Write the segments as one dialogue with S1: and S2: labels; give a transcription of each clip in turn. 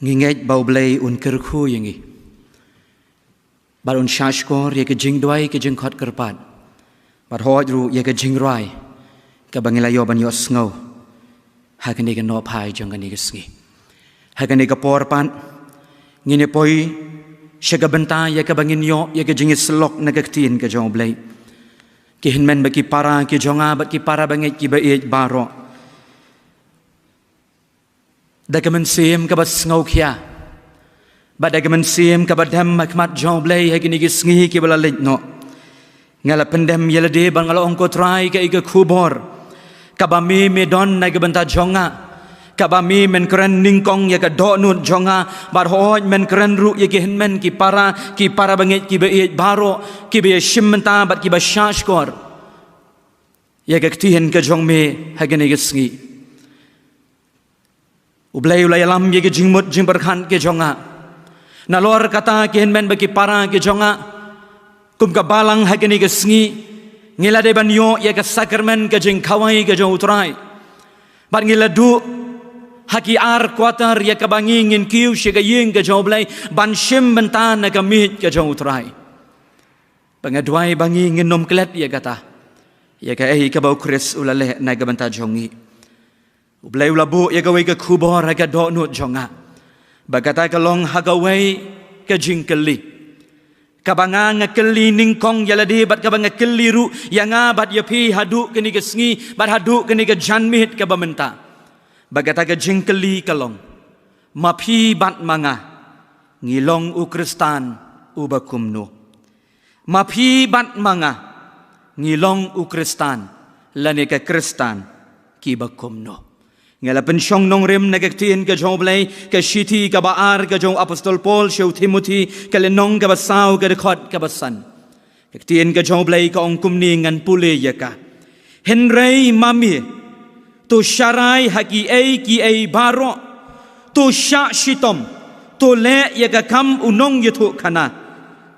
S1: nginget bau blay un kerku yangi bar un shashkor ye ke jing dwai ke jing khot kerpat bar hoj ru ye ke jing rai ke bangila yo ban yo sngo ha ke ni ke no pai jong ke ni ke sngi ha ke ni ke por pan ngine poi shaga benta ye ke bangin yo ye ke jing slok na ke tin ke jong blay ki hinmen baki para ki jonga baki para banget ki ba baro dagaman sim ka bas ngau khia ba dagaman sim ka badam makmat jong blay ha kini ki sngi ki bala lej no ngala pendem yela de bang ngala ongko try ka iga khubor ka ba mi me don na ga banta jonga ka ba mi men kran ningkong ya ka do nut jonga bar hoj men kran ru ye ki hinmen ki para banget ki ba baro ki be shimenta bat ki ba shashkor ya ka ktihen ka jong me ha kini ki sngi ublay ulay alam ye ke jingmut jing berkhan ke jonga nalor kata ke henmen bagi para ke jonga kum ka balang hakini ke sngi ngila de ban yo ye ke sakramen ke jing khawai ke jong utrai bat ngila du haki ar quarter ye ke bangi ngin kiu she ke ying ke jong blay ban shim bentan na ke mit ke jong utrai pangadwai bangi ngin nom klet ye kata ye ke ke bau kris ulale na ke benta jongi ublay ulabu ya gawai ke kubor ha ke do nut jonga bagata ke long ha gawai ke jingkeli kabanga ngakeli ningkong yaladi bat kabanga keli ru yanga bat yapi hadu ke ni ke sngi bat hadu ke ni ke janmit ke bamenta bagata ke jingkeli kalong mapi bat manga ngilong u kristan u bakumno mapi bat manga ngilong u kristan lane ke kristan ki bakumno ngala pensyong nong rim nagaktin ka jong blay ka shiti ka baar ka jong apostol Paul shaw Timothy ka lenong ka basaw ka dekot ka basan kaktin ka jong blay ka ong kumni ngan pule yaka henrei mami to sharai haki ki baro to sha shitom to le yaka kam unong yathu khana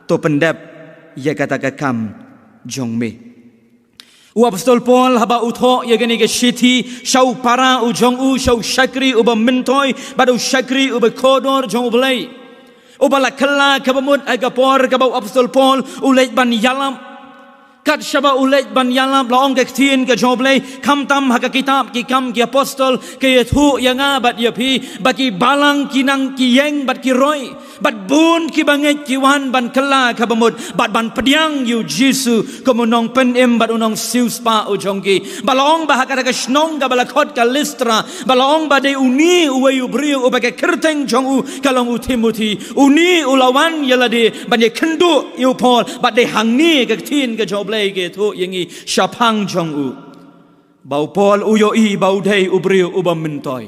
S1: to pendep yaka ta ka kam jong me Apostol Paul haba utho ye gani ke shiti shau para u jong u shau shakri u ba mentoi badu shakri u ba kodor jong blay u bala kala ka bamut aga por ka ba Apostol Paul u lej ban yalam kat shaba u lej ban yalam la ong ke tin ka jong blay kam tam ha ka kitab ki kam ki apostol ke thu yanga bat ye pi baki balang kinang ki yeng bat ki roi bat bun ki banget ki wan ban kala ka bamut bat ban pediang yu jisu komunong pen em bat unong siu spa u jongki balong ba ka snong ka bala khot ka listra balong ba de uni u yu brio u ba ka kerteng jong u kalong u Timothy uni u lawan yalade ban ye khendu yu Paul bat de hangni ka tin ka job lay ke thu yangi shapang jong u bau Paul u yo i bau dei u brio u ba mentoi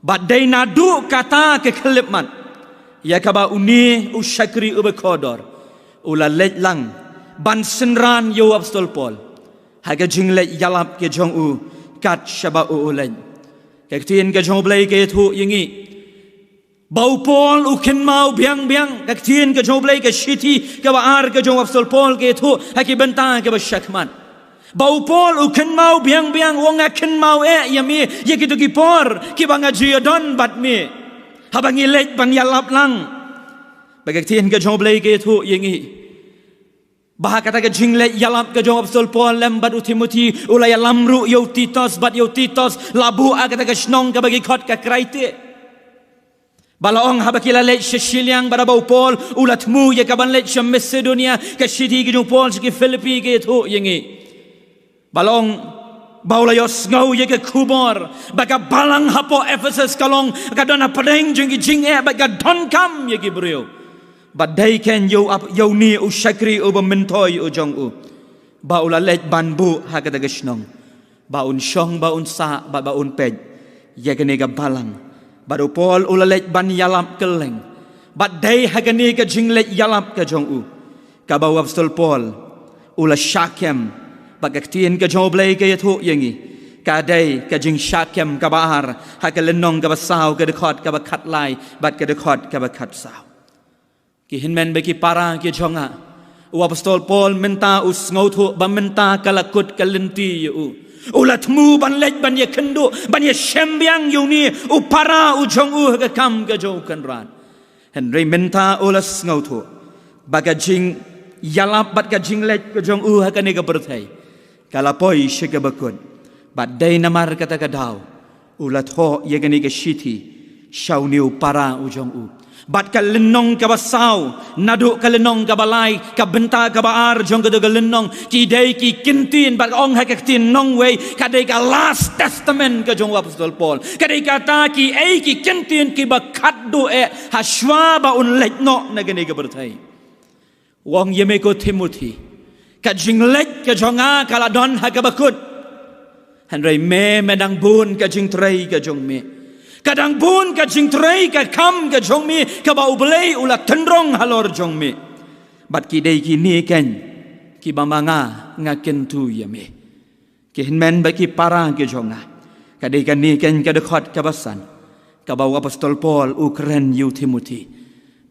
S1: bat de na du kata ke khlipman ya kaba uni u shakri u be kodor ula lej lang ban senran yo Apostol Paul haga jingle yalap ke jong u kat shaba u len ke tin ke jong blay ke thu yingi bau Paul u khin mau biang ke tin ke jong blay ke shiti ke ba ar ke jong Apostol Paul ke thu haki benta ke ba shakman bau Paul u khin mau biang wonga khin mau yami ye kitu ki por ki banga jiodon bat me habangi lej ban yalap lang bagak tin ke jong blay ke thu yingi bah kata ke jingle yalap ke jong Apostol Paul lem bat Timothy ula yalam ru yo Titus bat yo Titus labu akata ke snong ka bagi khot ka kraite balaong habakila lej shiliang barabau Paul ulat mu ye ka ban lej Macedonia ke shiti ke jong Paul ke Philippi ke thu yingi balong baula yos ngau ye ke kubor baka balang hapo Ephesus kalong kadona padeng jingi jing baka don kam ye ke brio badai ken yo ni u shakri u mentoi u jong u baula lej banbu hakata geshnong baun shong baun sa baun pej ye ke nega balang badu Paul ula lej ban yalap keleng badai hakani ke jing lej yalap ke jong u ka ba Apostol Paul ula shakem bagaktin ke jong blay ke thu yangi ka dai ka jing shakem ka bahar ha ka lenong ka basaw ka dekot ka bakhat lai bat ka dekot ka bakhat saw ki hinmen be ki para ki jonga apostol Paul minta ngau thu ba minta kalakut kalenti yu ulat mu ban lej ban ye kendo ban ye sembiang yu ni upara ujong ka kam ka jo kan ran Henry minta ulas ngau thu baga jing yalap bat ka jing lej ka jong ka ni ka berthai kalapoi shika bakun bat dai namar kata ka daw ulat ho ye ka ni ka shiti shau ni upara ujong bat ka lenong ka basau nadu ka lenong ka balai ka benta ka baar jong ka de lenong ki dei ki kintin bat ong ha ka tin nong wei ka dei ka last testament ka jong apostol Paul ka dei ka ta ki ei ki kintin ki ba khat do ha shwa ba un lek no na gani ka berthai wong yeme ko Timothy ka jing lek ka jonga kala don ha ka bakut Henry me medang bun ka jing trei ka jong me kadang bun ka jing trei ka kam ka jong mi ka ba ublei ula tendrong halor jong mi bat ki dei ki ni ken ki ba manga nga ken tu ya mi ki men ba ki para ki jonga ka dei ka ni ken ka de khot ka basan ka ba apostol Paul Ukraine yu Timothy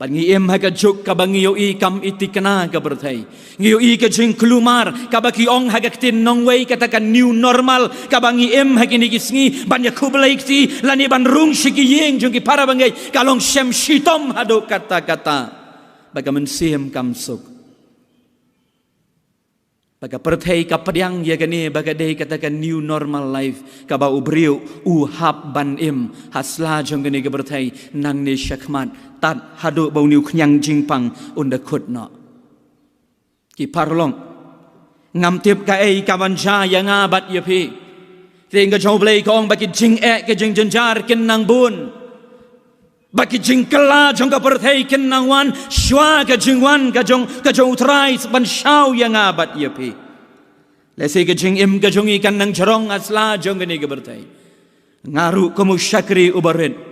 S1: bat ngi em ha ka juk ka ba ngi yo i kam itikna ka berthai ngi yo i ka jing klumar ka ba ki ong ha ka tin nong wei katakan new normal ka ba ngi em ha ki ni kisngi ban ya kublai ti lani ban rung shiki yeng jung ki para bangai kalong shem shitom hado kata-kata baga mensiem kam suk baga perthai ka padiang ya gani baga dei katakan new normal life ka ba ubriu hab ban im hasla jong gani ka berthai nang ni shakmat tat hadu bau niu knyang jingpang unda khut no ki parlong ngam tip ka ei ka banja yang abat ye pi ting ka joblei kong baki jing ke jing jenjar kin nang bun baki jing kala jong ka perthai kin nang wan shwa ka jing wan ka jong trai ban shau yang abat ye pi lese ka jing im ka jong ikan nang jarong asla jong ni ka berthai ngaru komu syakri ubarin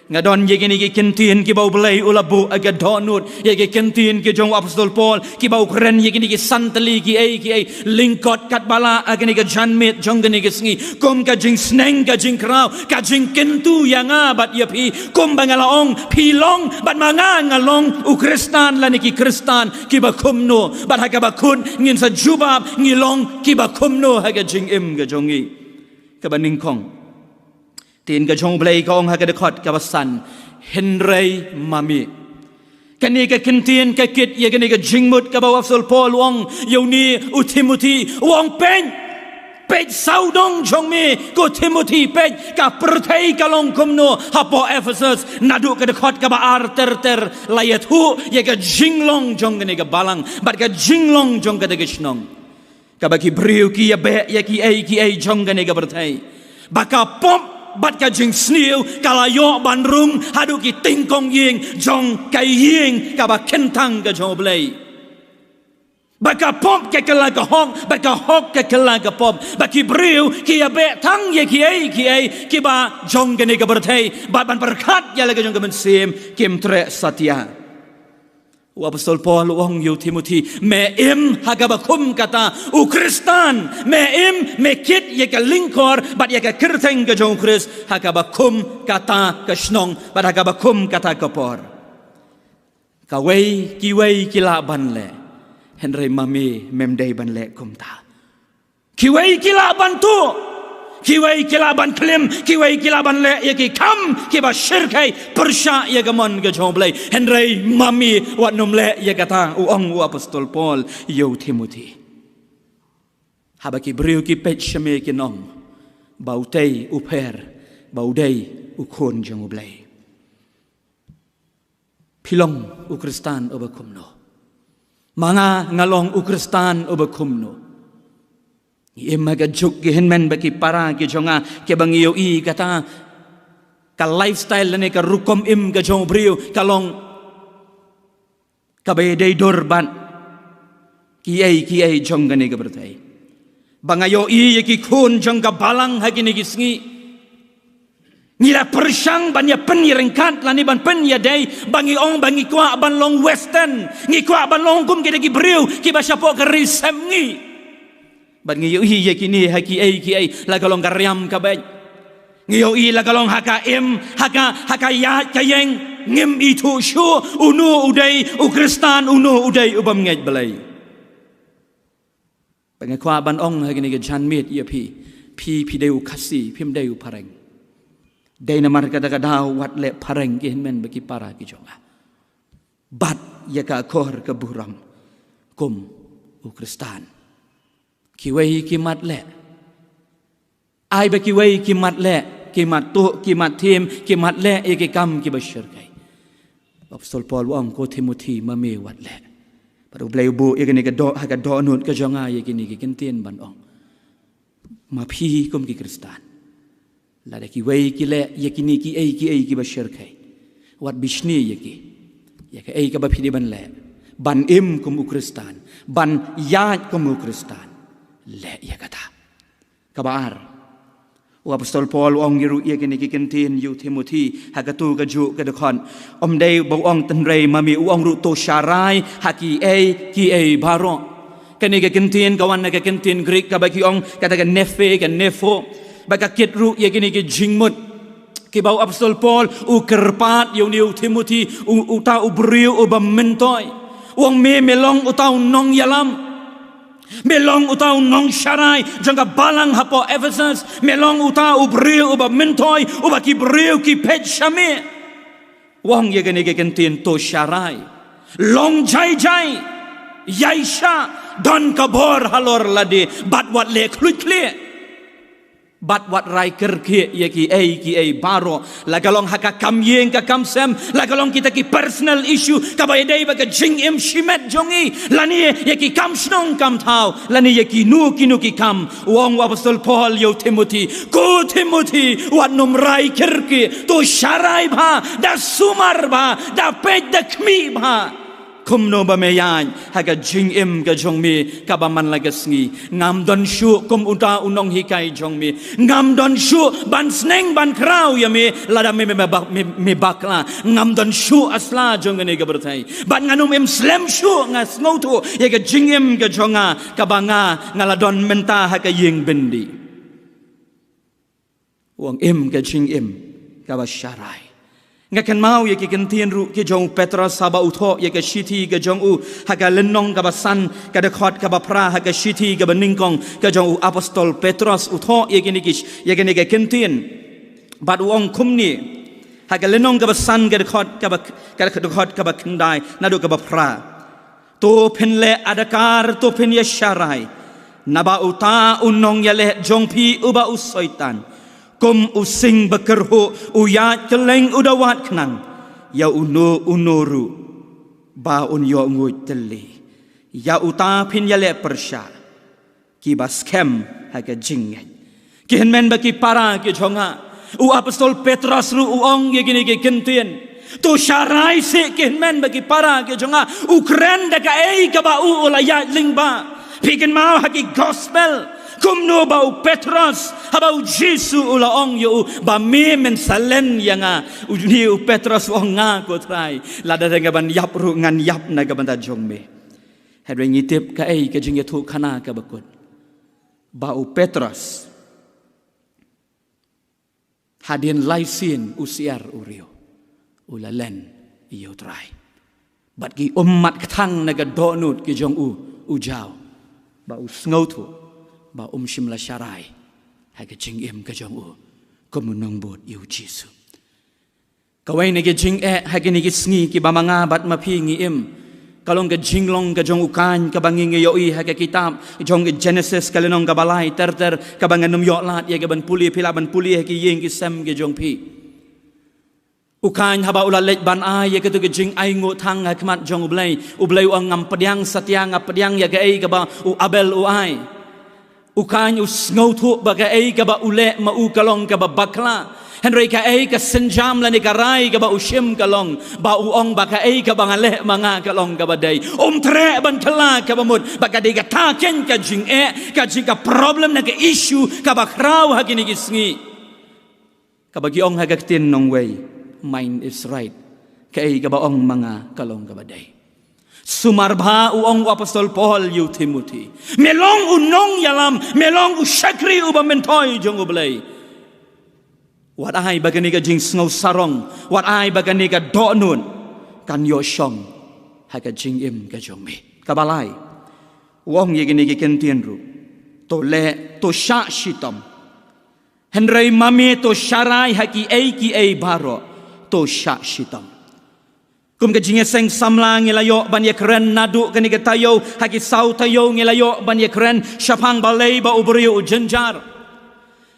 S1: ngadon ye gini ki kentin ki bau belai ulabu aga donut ye ki kentin ki jong apostol Paul ki bau keren ye gini ki santali ki ai lingkot kat bala aga ni ka janmit jong gini ki sngi kom ka jing sneng ka jing krau ka jing kentu yang abat ye pi kom bangalaong pilong bat manga ngalong ukristan lani ki kristan ki ba kumno bat haga ba kun ngin sa jubab ngilong ki ba kumno haga jing im ka jongi ka baning kong tin ka jong blai kong ha ka de khot ka basan Henry mami kani ka kintin ka kit ye kani ka jingmut ka ba apostol Paul wong yoni u Timothy wong pen pej saudong jong mi ko Timothy pej ka perthai ka long kumno hapo Ephesus nadu ka de khot ka ba ar ter layat hu ye ka jinglong jong kani ka balang bat ka jinglong jong ka de gishnong ka ba ki briu ki ya be ye ki ai jong kani ka perthai baka pom bat ka jing sniu kalayo bandrung hadu ki tingkong ying jong kai ying ka ba kentang ka joblei baka pop ke kala ka hok baka hok ke kala ka pop baki briu ki abe tang ye ki ai ki ba jong gane ka berthai bat ban perkat ya la ka jong ka mensim kim tre satya apostol Paul wong yu Timothy me im hagaba kum kata ukristan me im me kit ye ka linkor bat ye ka kirteng ka jong kris hagaba kum kata ka snong bat hagaba kum kata ka por ka wei ki la ban le Henry mami mem dei ban le kum ta ki wei ki la ban tu kiwai kilaban klim kiwai kilaban le ye ki kam ki ba shirkai persha ye gamon ga joblei Henry mami wat nom le ye kata uong apostol Paul yo Timothy habaki briu ki pech shame ki nom bautei uper baudei ukon joblei pilong ukristan obakumno manga ngalong ukristan obakumno Imaga juk gihen men baki para ki jonga ke bangiyo I kata ka lifestyle lane ka rukom im ka jong brio kalong ka bedei dorban ki ai jong gane ka bertai bangayo I ki kun jong ka balang hagini gisngi ngira persang banya penirengkat lani ban pen ya dei bangi ong bangi kwa ban long western ngi kwa ban long kum ki ki brio ki ba syapo ka risem ngi bat ngiyo I yakini haki ai la kalong karyam kabay ngiyo I la kalong haka im haka ya kayeng ngim itu shu unu udai ukristan unu udai ubam ngej balai Pengekwa ban ong hagini ke janmit ia pi deu kasi pim deu pareng. Dei namar kadang-kadang wat le pareng ki men bagi para ki jonga. Bat ya ka kor ke buram kum u Kristan. Kiwei kimat le. Ai bagi wei kimat le, kimat tu, kimat tim, kimat le ye ki kam ki bashir kai. Apostol Paul wang ko Timothy mame wat le. Pada ulai bu ye kini ke do ha ka do nut ke jonga ye kini ki kentien ban ong. Ma pi kum ki Kristan. Lada ki wei ki le ye kini ki ei ki bashir kai. Wat bishni ye ki. Ya ka ei ka ba phi ban le. Ban im kum u Kristan, ban yat kum u Kristan. Le ya kata. Kabar Apostol Paul ong giru ye kini ki kentin yu Timothy hakatu ka ju ka dekon om dei bo ong tenrei mami ong ru to sharai haki ki baro kini ka kentin kawan ka kentin Greek ka bagi ong kata ka nefe ka nefo baka kit ru ye kini ki jingmut ki bau Apostol Paul u kerpat yu ni Timothy u ta u briu u bamentoi wong me melong u tau nong yalam melong utau nong sharai jangka balang hapo Ephesus melong utau ubriu uba mentoi uba ki briu ki pet shame wong ye gane ke kentin to sharai long jai yaisha don kabor halor lade bat wat le klikle bat wat rai kerke ye ki ei baro la galong haka kam yeng ka kam sem la galong kita ki personal issue ka ba dei ba ka jing im shimet jongi lani ye ki kam snong kam thau lani ye ki nu ki kam wong Apostol Paul yo Timothy ko Timothy wat nom rai kerke to sharai bha da sumar bha da pet da kmi bha kum no ba meyan haga jing im ga jong mi ka ba man la ga sngi ngam don shu kum uta unong hikai jong mi ngam don shu ban sneng ban krau ya mi lada me bakla ngam don shu asla jong ne ga bertai ban nganum im slem shu ngas ngotu ye ga jing im ga jonga ka ba ngala don menta haga yeng bendi wong im ga jing im ka ba sharai ngakan mau ye ki kentien ru ki jong Petrus haba utho ye ka shiti ga jong u haga lenong ka basan ka de khot ka ba pra haga shiti ga baningkong ka jong u Apostol Petrus utho ye ki nikish ye ka kentien bad wong kumni haga lenong ka basan ka de khot ka de khot ka ba kendai nadu ka ba pra to penle adakar to pen ye sharai naba uta unong ya le jong pi uba usoitan kum using bekerho uyat keleng udawat kenang ya unoru ba unyo ngui teli ya uta pin ya le persya ki baskem haga jingen ki henmen baki para ki jonga u Apostol Petrus ru uong ye gini ki kentien to sharai se ki henmen baki para ki jonga ukren daga ka ba u ulayat lingba pikin mau haki gospel kum no bau Petrus habau Jesu ulaong yu ba men salen yanga uni Petrus wong nga ko trai lada nga ban yap ru ngan yap na ga ban ta jongme hedwe ngitip ka ka jing thu khana ka bakut bau Petrus hadin laisin usiar urio ulalen iyo trai bat ki ummat kthang na ga donut ki jong ujau bau sngotu ba shimla sharai haga jing im ka jong u komunong bot yu Jesu kawai ne ge jing haga ni ge sngi ki ba manga bat ma phi ngi im kalong ge jing long ka jong ukan ka bangi nge yo i haga kitab jong ge Genesis kalenong ka balai ter ka banganum yo lat ye ge ban puli phila ban puli ki yeng ki sem ge jong phi ukan haba ula lej ban ai ye ke tu ge jing ai ngo thang ha kmat jong ublai uang ngam pediang satyang pediang ya ge ka ba u abel u ai ukan us ngautu baga ka ba ule ma u kalong ka ba bakla henry ka ka senjam la ni karai ka ba ushim kalong ba uong baga ka bangale manga kalong ka ba dai tre ban kala ka ba mud baga dei ka taken ka jing ka jing ka problem na ka issue ka ba kraw ha kini gisngi ka ba giong ha ka tin nong way mind is right ka ba ong mga kalong ka ba dai Sumarbha uong Apostol Paul yu Timothy melong unong yalam melong ushakri uba mentoi jong ublay wat ai bagani ka jing snow sarong wat ai bagani ka donun kan yo shong ha ka jing im ka jong me kabalai uong ye gini ki kentien ru to le to sha shitam henry mami to sharai haki ei baro to sha shitam kum ke jinge seng samla ngelayo ban ye kren nadu kani ke tayo haki sau tayo ngelayo ban ye kren shapang balei ba ubrio jenjar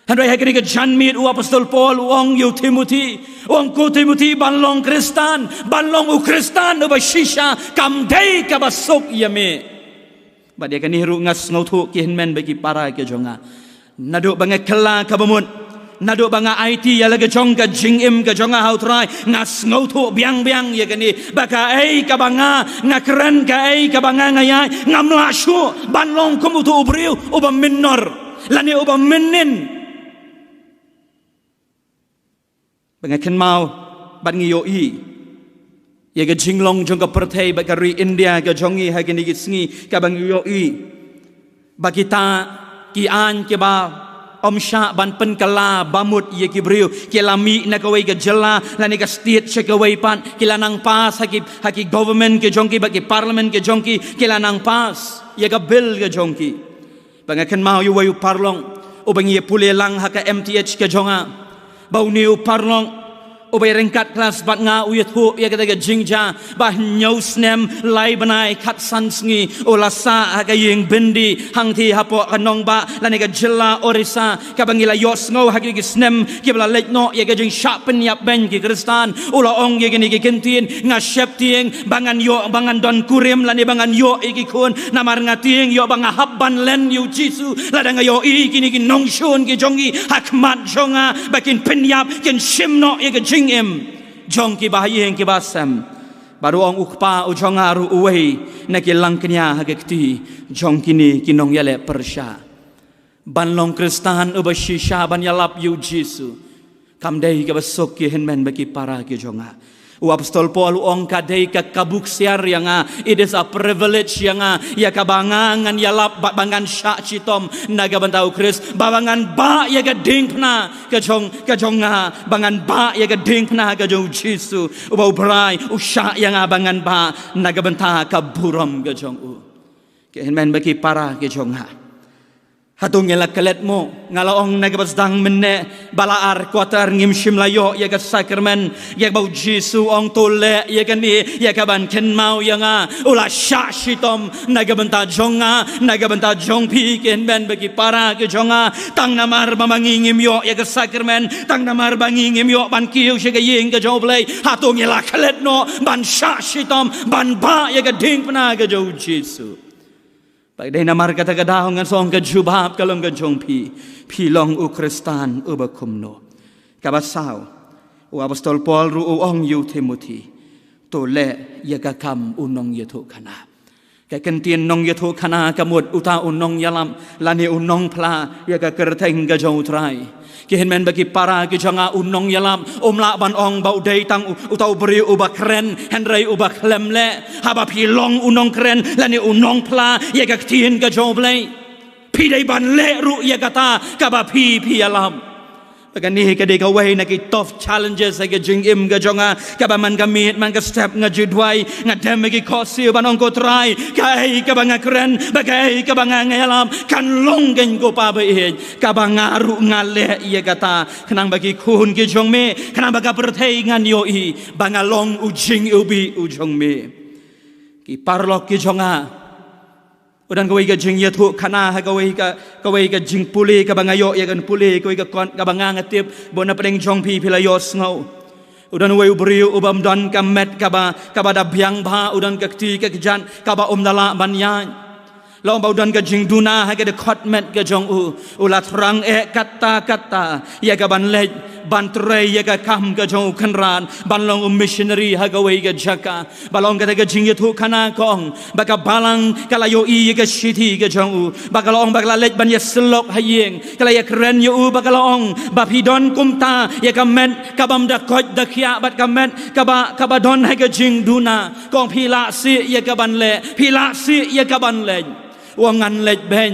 S1: henry haki ke janmit u apostol Paul uang yu Timothy uang ku Timothy banlong Kristan banlong u Kristan ba shisha kam dei ka basok yame ba dia kani ru ngas ngautu ki henmen bagi para ke jonga nadu bangai kela ka bamun nadu banga IT ya lagi jong ka jingim ka jonga hau trai ngas ngautu biang ya kani baka ka banga ngakren ka ka banga ngayai ngamla shu banlong kumutu ubriu uba minor lani uba minin banga ken mau ban ngiyo ya ka jinglong jong ka perthai baka ri India ka jongi ha kini kisngi ka bang yo bagi ta ki an ke ba Om Sha ban pen kala bamut ye kibriu kilami na kawai ke jela lani ka state che kawai pan kilanang pas haki government ke jongki bagi parliament ke jongki kilanang pas ye ka bill ke jongki bangaken mau yu wayu parlong o bangi ye pule lang haka MTH ke jonga bau niu parlong ubay rengkat kelas bat nga uyat hu ya kata jingja bah nyau snem lai banai kat sansngi olasa agaying bendi hang thi hapo kanong ba lani ka jela orisa ka bangila yos ngo hagi snem ki bala lekno ya ka jing sharpen yap ben ki kristan ula ong ya gini ki kentin nga shep tieng bangan yo bangan don kurim lani bangan yo iki kun namar ngatieng yo banga habban len yu jisu ladang yo iki ni nong shon ki jongi hakmat jonga bakin penyap ken shimno ya ka jong ki bahayeng ki basam baru ong ukpa ujong aru uwei naki langknya hagekti jong kini kinong yale persya banlong kristan ubashisha ban yalap yu jisu kamdei ka basok ki henmen bagi para ki jonga apostol Paul ong kadei ka kabuk siar yang it is a privilege yang ya kabangan yalap bangan sya citom naga bantau kris babangan ba ya ka ding pna ka jong bangan ba ya ka ding pna ka jong jisu ubau brai usya yang bangan ba naga banta ka buram ka jong ke henmen bagi para ke jong hatung ngela kelet mo ngalaong nagabasdang menne balaar kuatar ngim shimlayo ya ka sakramen ya bau jisu ong tole ya kani ya ka ban ken mau ya nga ula sha shitom nagabanta jonga nagabanta jongpi ken ben bagi para ke jonga tang namar mamangingim yo ya ka sakramen tang namar bangingim yo ban kiu she ka ying ka joblei hatung ngela kelet no ban sha shitom ban ba ya ka ding pana ka jo jisu Pai namar kata kadahong ngan song ka jubab kalong ka jongpi long u Kristan u bakumno kabasau u apostol Paul ru ong yu Timothy to le ya ka kam unong yetu kana ka kentien nong yetu kana kamut uta unong yalam lani unong pla ya ka kerteng ka jong trai kihen bagi para ki janga unong yalam omla ban ong bau dei tang utau beri ubak keren henry ubak lemle haba pilong unong keren lani unong pla ya ka tien ka joblei pi dei ban le ru ya kata ka ba pi yalam Pagani ka de ka way na ki tough challenges sa ka jingim ka jonga ka ba man gamit man ka step nga judway nga dem ki kosi banong ko try kai ka ba nga kren bagay ka ba nga ngalam kan longgen ko pa ba ka ba nga ru nga le iya kata kanang bagi kun ki jong me kanang baga perthei ngan yo I ba nga long ujing ubi ujong me ki parlok ki jonga udan kawai ka jing yatu kana kawai ka jing puli ka bangayo ya kan puli kawai ka banga ngatip bona pedeng jong pi pilayos ngau udan wai ubriu ubam dan ka met ka da biang ba udan ka ti ka jan ka ba dala banyan law ba udan ka jing duna ha ka de khot met ka jong ulat rang kata ya ka ban le ban tre ya ka kam ka jong kanran ban long missionary ha ka wai ka jaka balong ka jing yatu kana kong baka balang kalayo I ka shiti ka jong bakalong bakala let ban ya selok hayeng kala ya keren yo bakalong ba pidon kumta ya ka met ka bam da kot da khia bat ka met ka ba don ha ka jing duna kong pila si ya ka ban le pila si ya ka ban le wangan let ben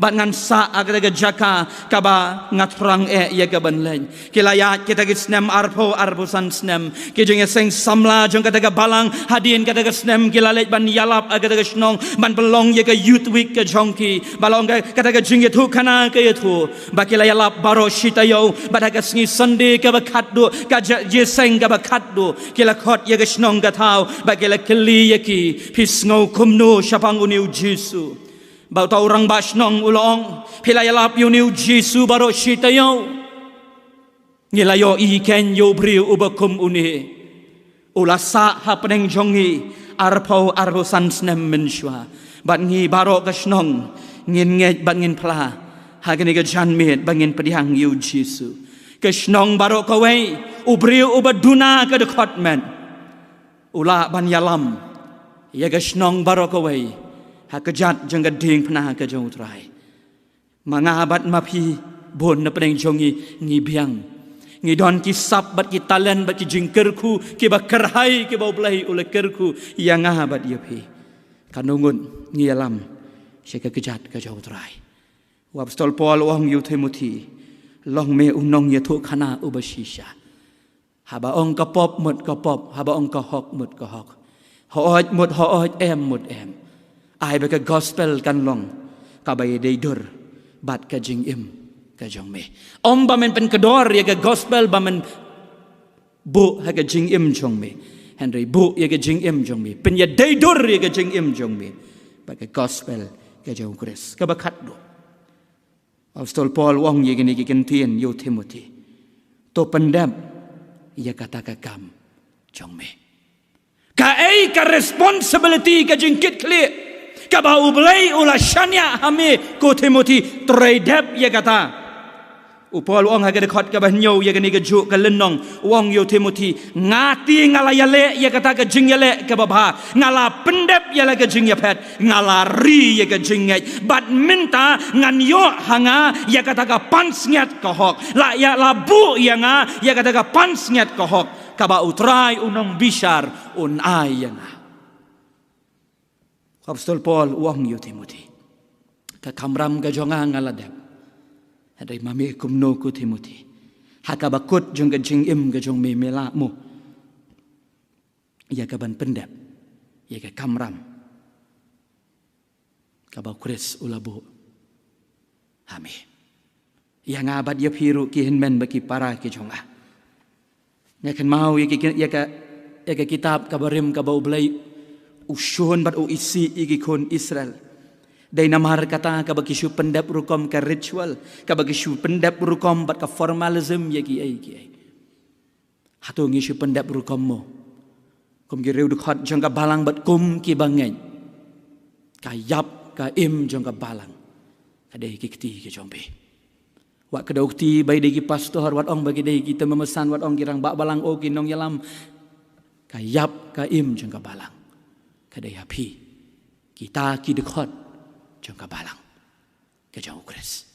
S1: bat ngan sa agada jaka kaba ngatrang ya gaban len kilaya kita snem arpo san snem kijeng seng samla jong kata balang hadin kata snem kilalet ban yalap agada snong ban belong ya youth week ke jongki balong kata jing tu kana ke tu bakila yalap baro shitayo badaga sngi sunday ka bakat do ka je seng ka bakat do kila khot ya snong ka thau bakila kli yaki pisngau kumno syapang uniu jisu bau tau orang basnong ulong pilayalap yuniu jisu baro shitayo ngilayo iken yo briu ubakum uni ulasa ha peneng jongi arpo san snem menshwa bat ngi baro kasnong ngin nget bat ngin pla hagani ka janmet bangin pediang yu jisu kasnong baro kawai ubriu ubaduna ka dekot men ula ban yalam ya kasnong baro kawai hakajat jangga ding pernah ke jauh terai mangabat mapi bon na peneng jongi ngi biang ngi don kisap bat ki talen bat ki jingkerku ki bakerhai ki bau belai ule kerku yang ngabat ya pi kanungun ngi alam syaka kejat ke jauh terai wa apostol Paul wang yu Timothy long me unong ya tu khana ubashisha haba ong kapop mut kapop haba ong kahok mut kahok hooj mut hooj em mut em ai baka gospel kan long kabay day dur bat ka jing im ka jong me om ba men pen kedor ya ka gospel ba men bu ha ka jing im jong me henry bu ya ka jing im jong me pen ya day dur ya ka jing im jong me ba ka gospel ka jong kris ka bakat do apostol Paul wong ya gini ki kentien yo Timothy to pendam ya kata ka kam jong me ka ai ka responsibility ka jing kit clear kaba ublay ula shanya hame ko Timothy tredep ya kata upol wong hagade khot kaba nyo ya gani gaju kalenong wong yo Timothy ngati ngala yale ya kata ka jingyale kaba ba ngala pendep ya la ka jingya pet ngala ri ya ka jingai bat minta ngan yo hanga ya kata ka pansnyat ka hok la ya labu ya nga ya kata ka pansnyat ka hok kaba utrai unong bishar un ayana apostol Paul wang yo Timothy ka kamram ga jonga ngaladep hadai mami kumno ku Timothy hakabakut jong ga jing im ga jong me mela mo ya ka ban pendep ya ka kamram ka ba kris ulabo hami ya ngabat ya piru ki hinmen baki para ki jonga ya kan mau ya ka kitab kabarim ka ba ublay usyun bat isi igi kon Israel dai namar kata ka bagi syu pendap rukom ka ritual ka bagi syu pendap rukom bat ka formalism yagi ai hatu ngi syu pendap rukom mo kom gi reu dukhat jang ka balang bat kum ki bangai ka yap ka im jang ka balang ka dai ki kti ki jombe wa ka dokti bai dai ki pastor wat ong bagi dai kita memesan wat ong kirang bak balang o ki nong yalam ka yap ka im jang ka balang kadai api kita ki dekot jong ka balang ke jong kris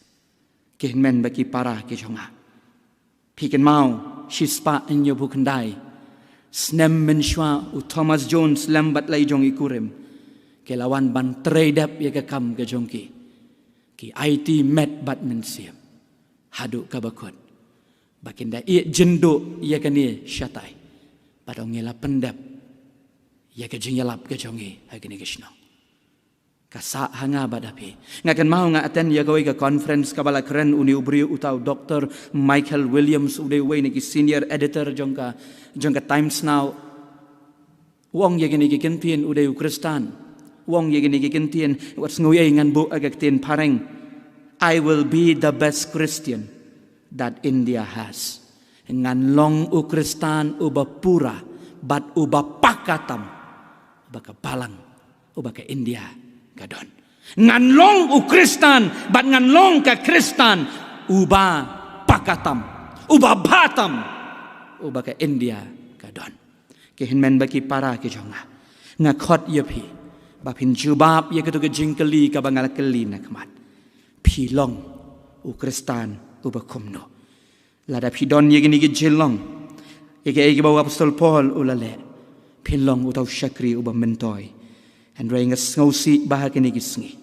S1: ke men baki para ke jonga pi ken mau shispa en yo bukandai snem men shwa u Thomas Jones lambat lai jong ikurem ke lawan ban tredap ya ka kam ke jong ki IT met bat men siam hadu ka bakot bakinda i jendo ya kani syatai padong ngela pendap ya ke jingyalap ke jongi hagini kisno kasa hanga badapi ngakan mau nga attend ya gawai ka conference kabala keren uni ubri utau Dr. Michael Williams ude we ni senior editor jongka Times Now wong ya gini kentien ude Kristan wong ya gini kentien what's ngoy ngan bu agak tin pareng I will be the best Christian that India has ngan long u Kristan uba pura bat uba pakatam baka balang o baka India gadon ngan long u Kristan bat ngan long ka Kristan uba pakatam uba batam o baka India gadon ke hinmen baki para ke jonga ngakot ye pi ba pin jubab ye ketu ke jingkeli ka bangal keli na kmat pi long u Kristan u bakumno lada pi don ye gini ke jilong ye ke bawa apostol Paul ulale pilong utau syakri uba mentoy and rai ngasi bahag ni gisngi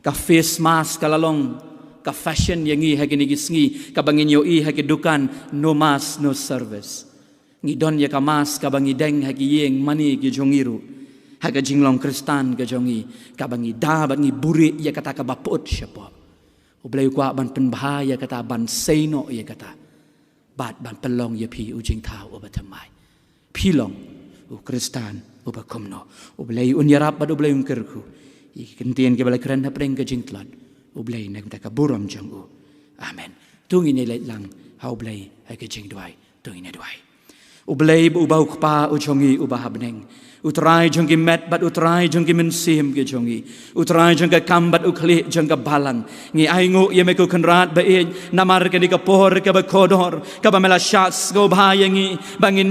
S1: ka face mask kalalong ka fashion yangi hagini gisngi ka bangin yo hagi dukan no mask no service ngi don ya ka mask ka bangi deng hagi yeng mani gi jongiru haga jinglong kristan ga jongi ka bangi da bangi buri ya kata ka bapot siapa ublay kwa ban penbahaya kata ban seino ya kata bat ban pelong ya pi ujing tau obatamai pilong u kristan ubakumno ublay unyarap bad ublay ungkerku ikintien ke balai keren hapreng ke jingtlan ublay nak taka buram jangu amen tungi ni lang hau blay hai ke jing duai tungi ni duai ublay ubau kpa ujongi ubahabneng utrai jongki met bat utrai jongki mensim ke jongi utrai jongka kambat ukli jongka balang ngi aingu ye meko kenrat ba e namar ke di ka pohor ke ba kodor ka ba mela syas go bayangi bangin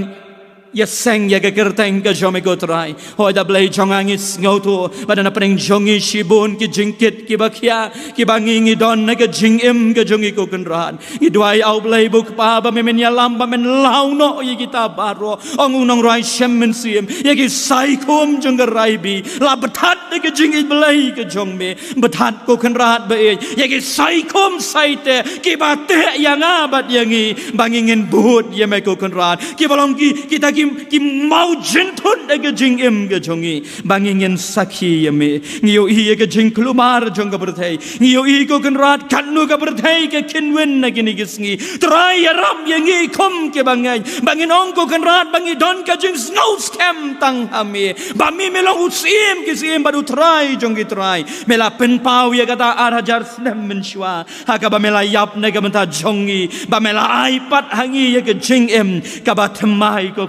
S1: ya seng ya kerteng ke jome ko trai hoi da blai jongangis ngoto badana pring jongi shibun ki jingkit ki bakhia ki bangi ngi don na ke jingim ke jongi ko kenran i duai au blai buk pa ba men ya lam ba men launo ye kita baro ong unong rai shem sim ye ki sai khom jong rai bi la bathat ke jingi blai ke jongme bathat ko kenrat ba ye ki sai khom sai te ki ba te yang abat yangi bangi ngin but ye me ko kenran ki balong ki kita ki mau jentun ke jing im ke jongi bangingin sakhi yame ngiyo i ke jing klumar jong ka berthai ngiyo i ko kenrat kanu ka berthai ke kinwen na gini gisngi trai ram yangi khom ke bangai bangin ong ko kenrat bangi don ka jing snow scam tang hame bami melong usim ki sim badu trai jong ki trai mela pen pau ya kata arajar snem menshwa ha ka ba mela yap na ka menta jongi ba mela aipat hangi ya ke jing im ka ba thmai ko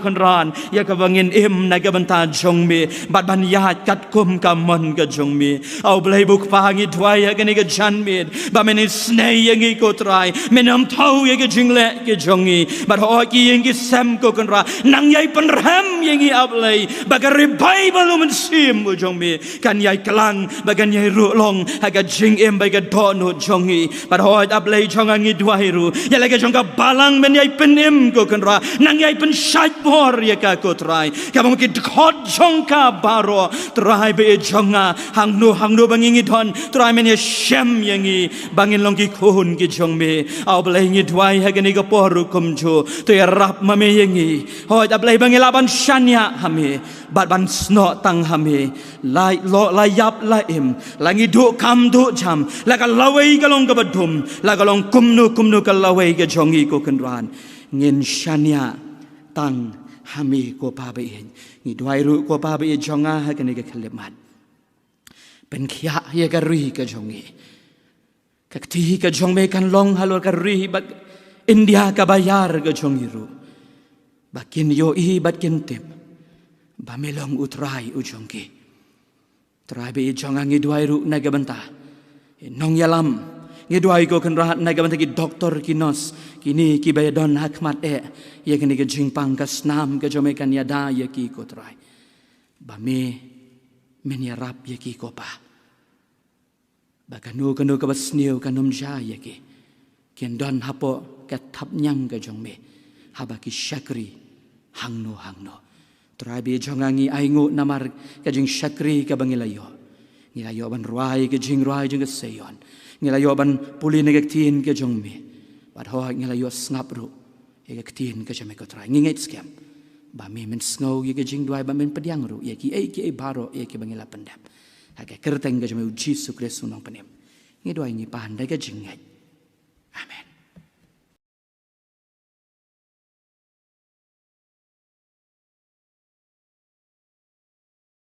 S1: ya ka bangin im na ka banta jongme bat ban ya kat kum ka mon ka jongme au blai buk pa ngi twai ya ka ni ka janmid ba men snei ngi ko trai menam thau ya ka jingle ke jongi bat ho ki ngi sem ko kan ra nang yai pen ram ngi ablai ba ka revival men sim ko jongme kan yai klang ba kan yai ru long ha ka jing im ba ka don ho jongi bat ho ablai jonga ngi twai ru ya la ka jong ka balang men yai pen im ko kan ra nang yai pen shait ya ka ko trai ka bang ki khot jong ka baro trai be jonga hangno bangingi don trai men ye shem yangi bangin long ki khun ki jong me au blai ngi dwai ha gani ka poru kum jo to ya rap ma me yangi hoi da blai bangi laban shanya hame bat ban sno tang hame lai lo lai yap la im langi du kam du jam la ka lawai ka long ka badum la ka long kumnu ka lawai ka jongi ko kanran ngin shanya tang hami ko pa be ni dwai ru ko pa be jonga ha kan ke khlemat pen khia ye ka ri ka jongi ka ti ka jongme kan long halor ka ri bat india ka bayar ka jongi ru bakin yo i bat kin tip ba melong utrai u jongi trai be jonga ngi dwai ru na ga banta nong yalam ngi dwai ko kan rahat na ga banta ki doktor ki nos kini ki bayadon hakmat ye kini ke jingpang ka snam ke jome kan yada ye ki ko trai ba me men ya rap ye ki ko pa ba kanu ka basniu kanum ja ye ki ken don hapo ka thap nyang ka jongme haba ki shakri hangno trai be jongangi aingu namar ka jing shakri ka bangilayo ngilayo ban ruai ke jing ruai jing ke seyon ngilayo ban puli negaktin ke jongme bad ho ngilayo snap ru ye ketin ke jame ko trai ngingait scam ba me men snow ye ke jing duai ba men pediang ru ye ki baro ye ki bangila pendam ha ke kerteng ke jame Yesus Kristus nong penem ngi duai ngi pandai ke jing ngai